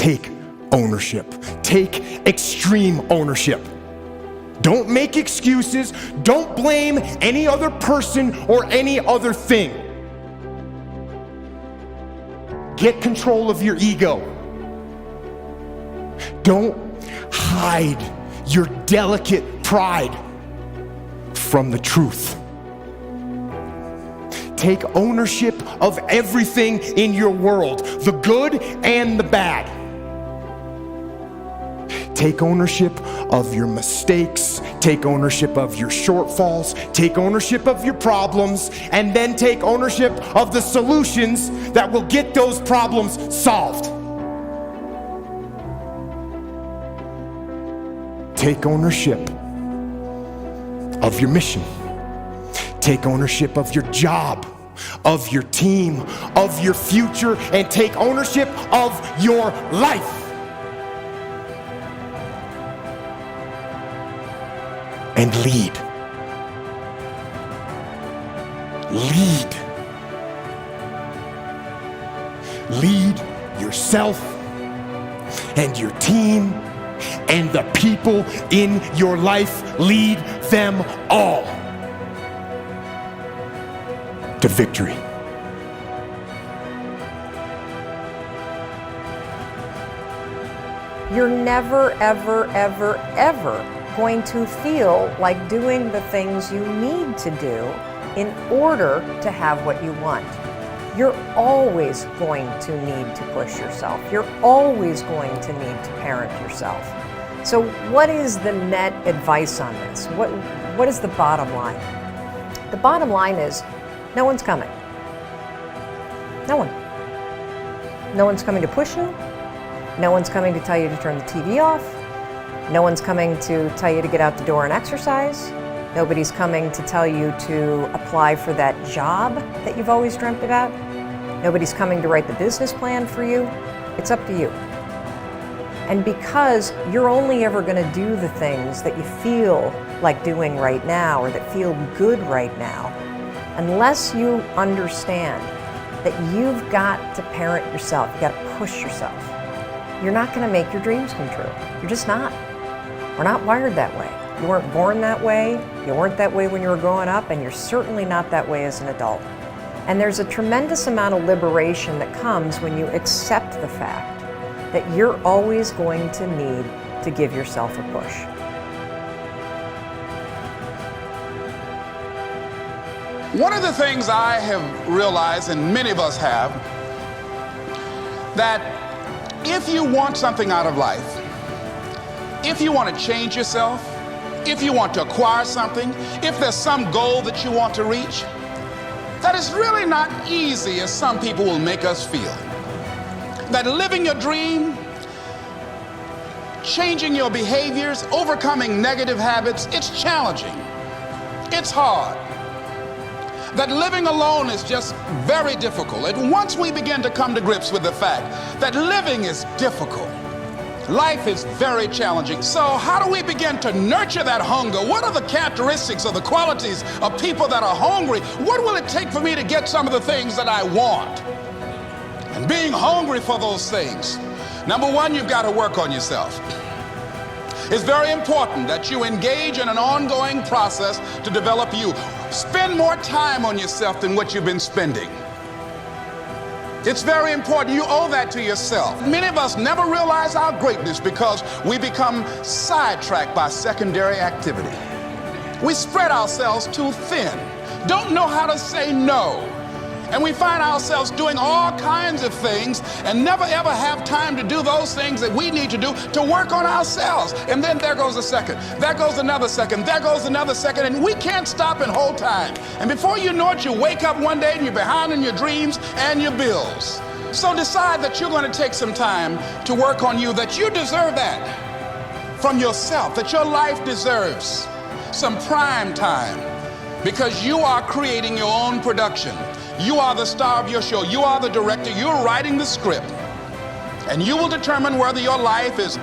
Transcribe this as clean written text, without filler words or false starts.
take ownership. Take extreme ownership. Don't make excuses. Don't blame any other person or any other thing. Get control of your ego. Don't hide your delicate pride from the truth. Take ownership of everything in your world, the good and the bad. Take ownership of your mistakes, take ownership of your shortfalls, take ownership of your problems, and then take ownership of the solutions that will get those problems solved. Take ownership of your mission. Take ownership of your job, of your team, of your future, and take ownership of your life. And lead. Lead. Lead yourself and your team and the people in your life. Lead them all to victory. You're never, ever, ever, ever going to feel like doing the things you need to do in order to have what you want. You're always going to need to push yourself. You're always going to need to parent yourself. So what is the net advice on this? What is the bottom line? The bottom line is no one's coming. No one. No one's coming to push you. No one's coming to tell you to turn the TV off. No one's coming to tell you to get out the door and exercise. Nobody's coming to tell you to apply for that job that you've always dreamt about. Nobody's coming to write the business plan for you. It's up to you. And because you're only ever going to do the things that you feel like doing right now or that feel good right now, unless you understand that you've got to parent yourself, you've got to push yourself, you're not going to make your dreams come true. You're just not. We're not wired that way. You weren't born that way, you weren't that way when you were growing up, and you're certainly not that way as an adult. And there's a tremendous amount of liberation that comes when you accept the fact that you're always going to need to give yourself a push. One of the things I have realized, and many of us have, that if you want something out of life, if you want to change yourself, if you want to acquire something, if there's some goal that you want to reach, that is really not easy as some people will make us feel. That living your dream, changing your behaviors, overcoming negative habits, it's challenging. It's hard. That living alone is just very difficult. And once we begin to come to grips with the fact that living is difficult, life is very challenging. So how do we begin to nurture that hunger? What are the characteristics or the qualities of people that are hungry? What will it take for me to get some of the things that I want? And being hungry for those things, number one, you've got to work on yourself. It's very important that you engage in an ongoing process to develop you. Spend more time on yourself than what you've been spending. It's very important. You owe that to yourself. Many of us never realize our greatness because we become sidetracked by secondary activity. We spread ourselves too thin, don't know how to say no. And we find ourselves doing all kinds of things and never ever have time to do those things that we need to do to work on ourselves. And then there goes a second, there goes another second, there goes another second, and we can't stop and hold time. And before you know it, you wake up one day and you're behind in your dreams and your bills. So decide that you're going to take some time to work on you, that you deserve that from yourself, that your life deserves some prime time because you are creating your own production. You are the star of your show. You are the director. You're writing the script. And you will determine whether your life is